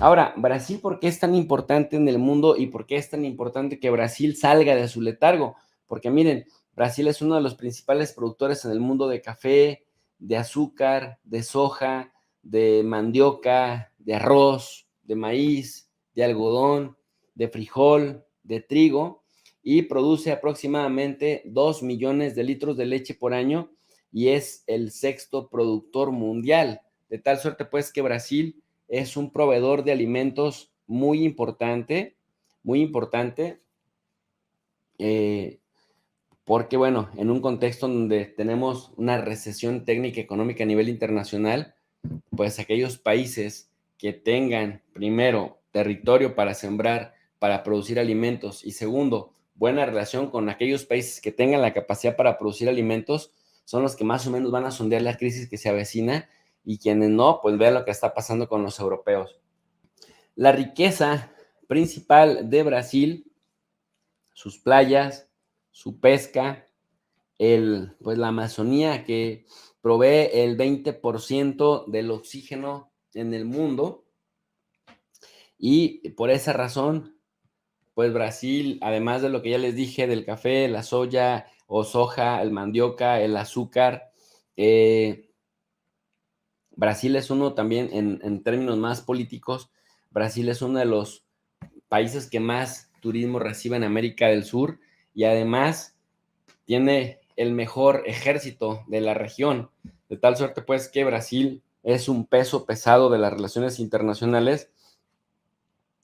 Ahora, Brasil, ¿por qué es tan importante en el mundo y por qué es tan importante que Brasil salga de su letargo? Porque miren, Brasil es uno de los principales productores en el mundo de café, de azúcar, de soja, de mandioca, de arroz, de maíz, de algodón, de frijol, de trigo, y produce aproximadamente 2 millones de litros de leche por año y es el sexto productor mundial. De tal suerte pues que Brasil es un proveedor de alimentos muy importante, eh, porque bueno, en un contexto donde tenemos una recesión técnica económica a nivel internacional, pues aquellos países que tengan, primero, territorio para sembrar, para producir alimentos, y segundo, buena relación con aquellos países que tengan la capacidad para producir alimentos, son los que más o menos van a sondear la crisis que se avecina, y quienes no, pues vean lo que está pasando con los europeos. La riqueza principal de Brasil, sus playas, su pesca, pues la Amazonía que provee el 20% del oxígeno en el mundo, y por esa razón, pues Brasil, además de lo que ya les dije del café, la soya o soja, el mandioca, el azúcar, Brasil es uno también, en términos más políticos, Brasil es uno de los países que más turismo recibe en América del Sur, y además tiene el mejor ejército de la región, de tal suerte pues que Brasil es un peso pesado de las relaciones internacionales,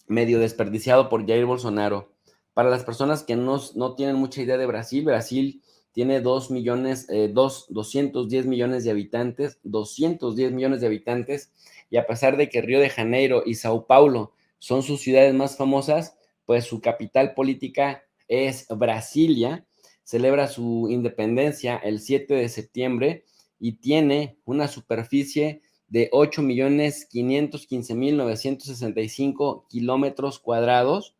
medio desperdiciado por Jair Bolsonaro. Para las personas que no tienen mucha idea de Brasil, Brasil tiene 210 millones de habitantes, 210 millones de habitantes, y a pesar de que Río de Janeiro y Sao Paulo son sus ciudades más famosas, pues su capital política es Brasilia. Celebra su independencia el 7 de septiembre y tiene una superficie de 8.515.965 kilómetros cuadrados,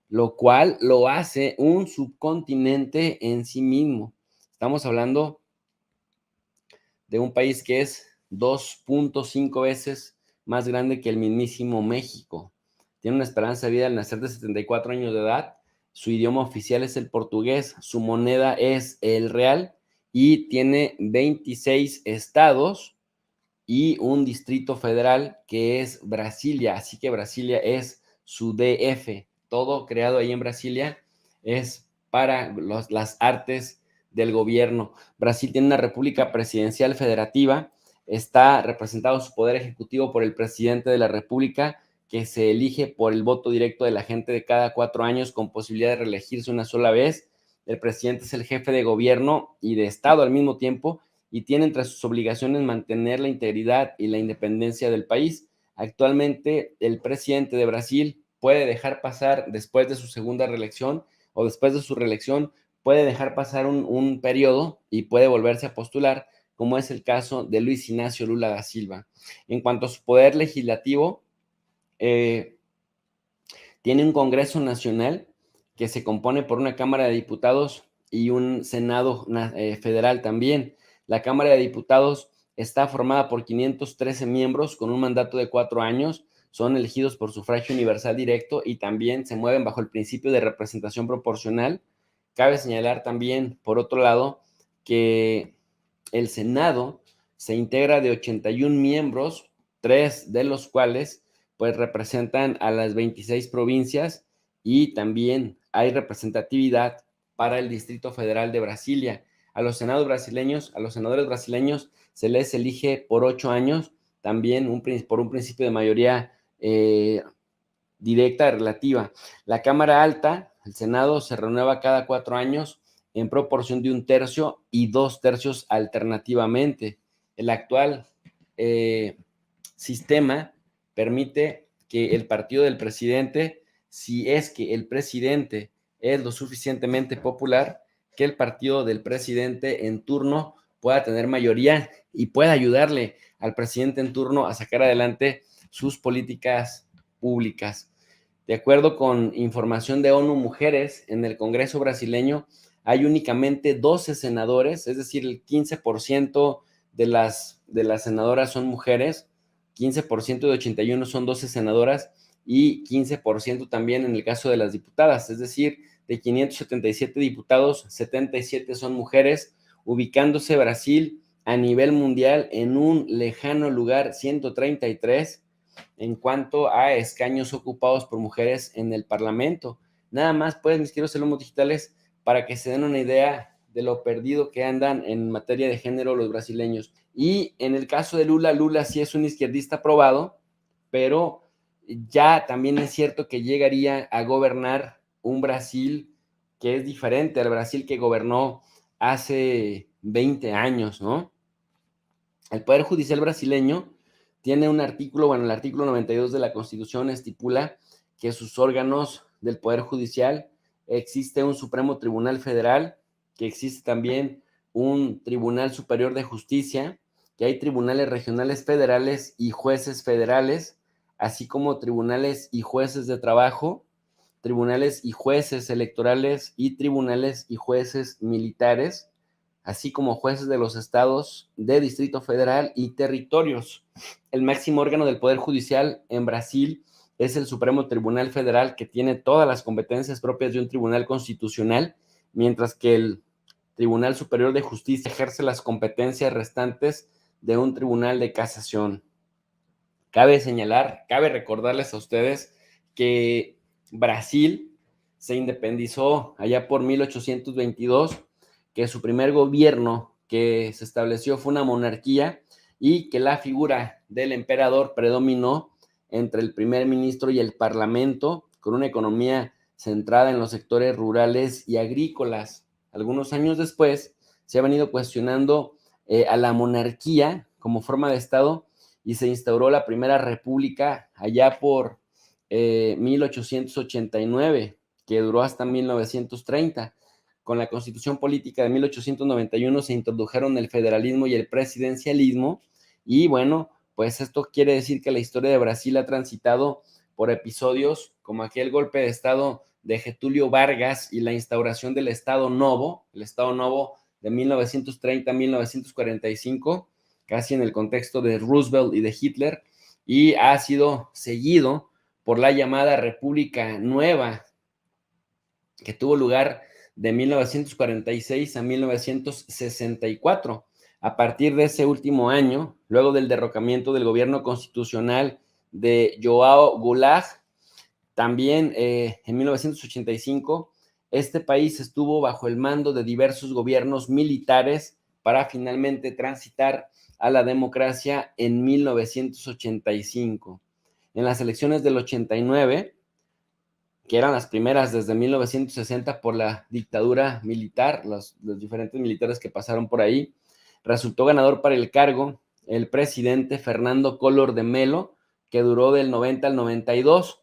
lo cual lo hace un subcontinente en sí mismo. Estamos hablando de un país que es 2.5 veces más grande que el mismísimo México. Tiene una esperanza de vida al nacer de 74 años de edad. Su idioma oficial es el portugués, su moneda es el real y tiene 26 estados y un distrito federal que es Brasilia. Así que Brasilia es su DF. Todo creado ahí en Brasilia es para las artes del gobierno. Brasil tiene una república presidencial federativa. Está representado su poder ejecutivo por el presidente de la república, que se elige por el voto directo de la gente de cada 4 años con posibilidad de reelegirse una sola vez. El presidente es el jefe de gobierno y de Estado al mismo tiempo, y tiene entre sus obligaciones mantener la integridad y la independencia del país. Actualmente, el presidente de Brasil puede dejar pasar, después de su segunda reelección o después de su reelección, puede dejar pasar un periodo y puede volverse a postular, como es el caso de Luis Ignacio Lula da Silva. En cuanto a su poder legislativo, tiene un Congreso Nacional que se compone por una Cámara de Diputados y un Senado federal también. La Cámara de Diputados está formada por 513 miembros con un mandato de 4 años. Son elegidos por sufragio universal directo y también se mueven bajo el principio de representación proporcional. Cabe señalar también, por otro lado, que el Senado se integra de 81 miembros, 3 de los cuales pues representan a las 26 provincias, y también hay representatividad para el Distrito Federal de Brasilia. A los senadores brasileños se les elige por 8 años, también por un principio de mayoría directa relativa. La Cámara Alta, el Senado, se renueva cada 4 años en proporción de 1/3 y 2/3 alternativamente. El actual sistema permite que el partido del presidente, si es que el presidente es lo suficientemente popular, que el partido del presidente en turno pueda tener mayoría y pueda ayudarle al presidente en turno a sacar adelante sus políticas públicas. De acuerdo con información de ONU Mujeres, en el Congreso brasileño hay únicamente 12 senadores, es decir, el 15% de las senadoras son mujeres, 15% de 81 son 12 senadoras, y 15% también en el caso de las diputadas, es decir, de 577 diputados, 77 son mujeres, ubicándose Brasil a nivel mundial en un lejano lugar 133 en cuanto a escaños ocupados por mujeres en el Parlamento. Nada más, pues, mis queridos alumnos digitales, para que se den una idea de lo perdido que andan en materia de género los brasileños. Y en el caso de Lula, Lula sí es un izquierdista probado, pero ya también es cierto que llegaría a gobernar un Brasil que es diferente al Brasil que gobernó hace 20 años, ¿no? El Poder Judicial brasileño tiene un artículo, bueno, el artículo 92 de la Constitución estipula que sus órganos del Poder Judicial existe un Supremo Tribunal Federal, que existe también un Tribunal Superior de Justicia, que hay tribunales regionales federales y jueces federales, así como tribunales y jueces de trabajo, tribunales y jueces electorales y tribunales y jueces militares, así como jueces de los estados de Distrito Federal y territorios. El máximo órgano del Poder Judicial en Brasil es el Supremo Tribunal Federal, que tiene todas las competencias propias de un tribunal constitucional, mientras que el Tribunal Superior de Justicia ejerce las competencias restantes de un tribunal de casación. Cabe señalar, cabe recordarles a ustedes que Brasil se independizó allá por 1822, que su primer gobierno que se estableció fue una monarquía y que la figura del emperador predominó entre el primer ministro y el parlamento, con una economía centrada en los sectores rurales y agrícolas. Algunos años después se ha venido cuestionando a la monarquía como forma de Estado y se instauró la primera república allá por 1889, que duró hasta 1930. Con la Constitución Política de 1891 se introdujeron el federalismo y el presidencialismo, y bueno, pues esto quiere decir que la historia de Brasil ha transitado por episodios como aquel golpe de Estado de Getúlio Vargas y la instauración del Estado Novo, el Estado Novo de 1930 a 1945, casi en el contexto de Roosevelt y de Hitler, y ha sido seguido por la llamada República Nueva, que tuvo lugar de 1946 a 1964. A partir de ese último año, luego del derrocamiento del gobierno constitucional de João Goulart, también en 1985, este país estuvo bajo el mando de diversos gobiernos militares para finalmente transitar a la democracia en 1985. En las elecciones del 89, que eran las primeras desde 1960 por la dictadura militar, los diferentes militares que pasaron por ahí, resultó ganador para el cargo el presidente Fernando Collor de Mello, que duró del 90 al 92,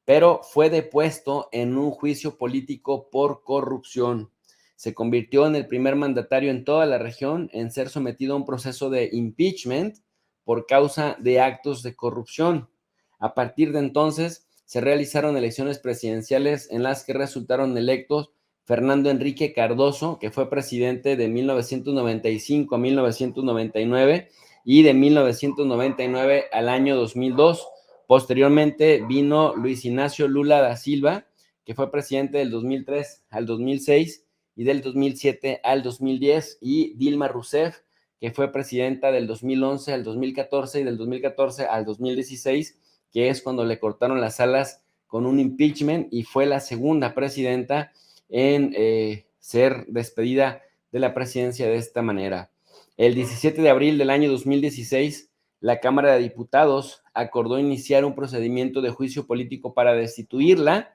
pero fue depuesto en un juicio político por corrupción. Se convirtió en el primer mandatario en toda la región en ser sometido a un proceso de impeachment por causa de actos de corrupción. A partir de entonces, se realizaron elecciones presidenciales en las que resultaron electos Fernando Enrique Cardoso, que fue presidente de 1995 a 1999 y de 1999 al año 2002. Posteriormente vino Luis Ignacio Lula da Silva, que fue presidente del 2003 al 2006 y del 2007 al 2010, y Dilma Rousseff, que fue presidenta del 2011 al 2014 y del 2014 al 2016, que es cuando le cortaron las alas con un impeachment y fue la segunda presidenta en ser despedida de la presidencia de esta manera. El 17 de abril del año 2016, la Cámara de Diputados acordó iniciar un procedimiento de juicio político para destituirla,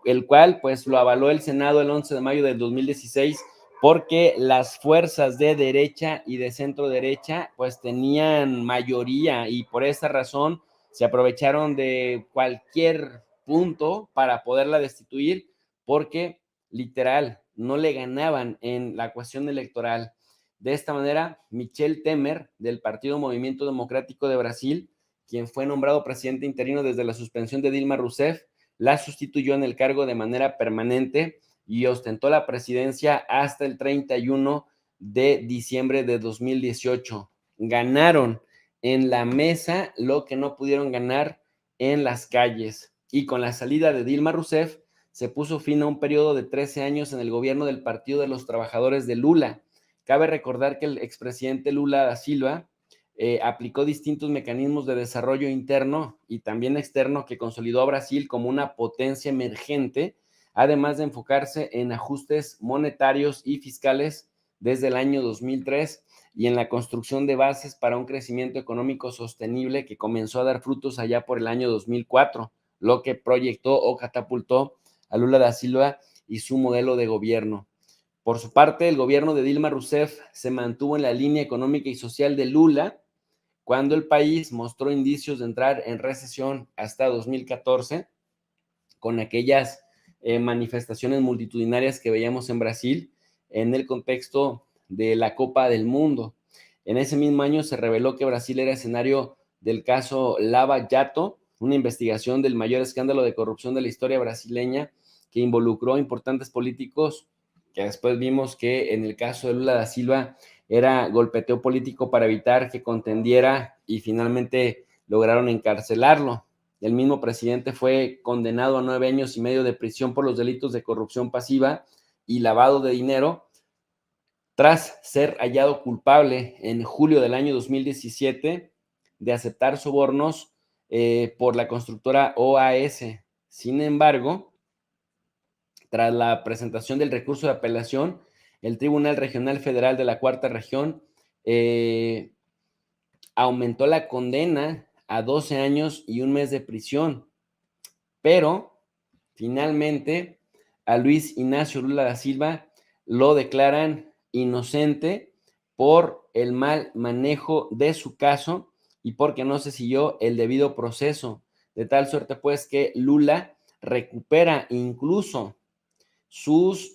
el cual pues lo avaló el Senado el 11 de mayo del 2016, porque las fuerzas de derecha y de centro derecha pues tenían mayoría y por esa razón se aprovecharon de cualquier punto para poderla destituir, porque literal no le ganaban en la cuestión electoral. De esta manera, Michel Temer, del Partido Movimiento Democrático de Brasil, quien fue nombrado presidente interino desde la suspensión de Dilma Rousseff, la sustituyó en el cargo de manera permanente y ostentó la presidencia hasta el 31 de diciembre de 2018. Ganaron en la mesa lo que no pudieron ganar en las calles. Y con la salida de Dilma Rousseff, se puso fin a un periodo de 13 años en el gobierno del Partido de los Trabajadores de Lula. Cabe recordar que el expresidente Lula da Silva aplicó distintos mecanismos de desarrollo interno y también externo que consolidó a Brasil como una potencia emergente, además de enfocarse en ajustes monetarios y fiscales desde el año 2003 y en la construcción de bases para un crecimiento económico sostenible que comenzó a dar frutos allá por el año 2004, lo que proyectó o catapultó a Lula da Silva y su modelo de gobierno. Por su parte, el gobierno de Dilma Rousseff se mantuvo en la línea económica y social de Lula cuando el país mostró indicios de entrar en recesión hasta 2014, con aquellas manifestaciones multitudinarias que veíamos en Brasil en el contexto de la Copa del Mundo. En ese mismo año se reveló que Brasil era escenario del caso Lava Jato, una investigación del mayor escándalo de corrupción de la historia brasileña que involucró a importantes políticos, que después vimos que en el caso de Lula da Silva era golpeteo político para evitar que contendiera y finalmente lograron encarcelarlo. El mismo presidente fue condenado a 9 años y medio de prisión por los delitos de corrupción pasiva y lavado de dinero, tras ser hallado culpable en julio del año 2017 de aceptar sobornos por la constructora OAS. Sin embargo, tras la presentación del recurso de apelación, el Tribunal Regional Federal de la Cuarta Región aumentó la condena a 12 años y un mes de prisión, pero finalmente a Luis Ignacio Lula da Silva lo declaran inocente por el mal manejo de su caso y porque no se siguió el debido proceso, de tal suerte pues que Lula recupera incluso sus,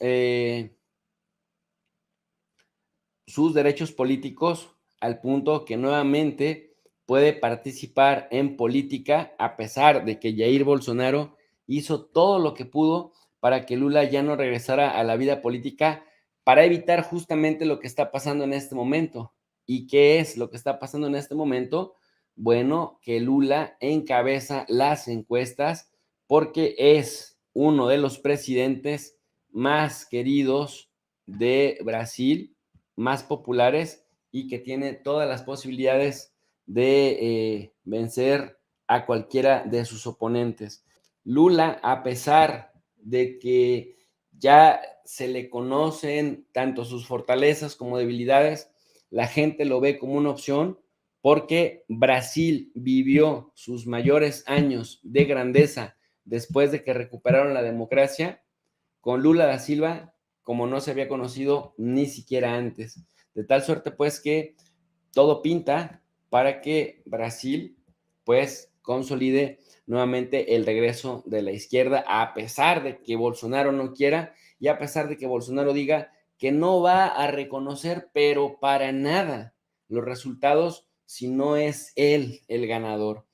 sus derechos políticos al punto que nuevamente puede participar en política a pesar de que Jair Bolsonaro hizo todo lo que pudo para que Lula ya no regresara a la vida política para evitar justamente lo que está pasando en este momento. ¿Y qué es lo que está pasando en este momento? Bueno, que Lula encabeza las encuestas porque es uno de los presidentes más queridos de Brasil, más populares y que tiene todas las posibilidades de vencer a cualquiera de sus oponentes. Lula, a pesar de que ya se le conocen tanto sus fortalezas como debilidades, la gente lo ve como una opción porque Brasil vivió sus mayores años de grandeza después de que recuperaron la democracia con Lula da Silva como no se había conocido ni siquiera antes. De tal suerte pues que todo pinta para que Brasil pues consolide nuevamente el regreso de la izquierda, a pesar de que Bolsonaro no quiera y a pesar de que Bolsonaro diga que no va a reconocer, pero para nada, los resultados si no es él el ganador.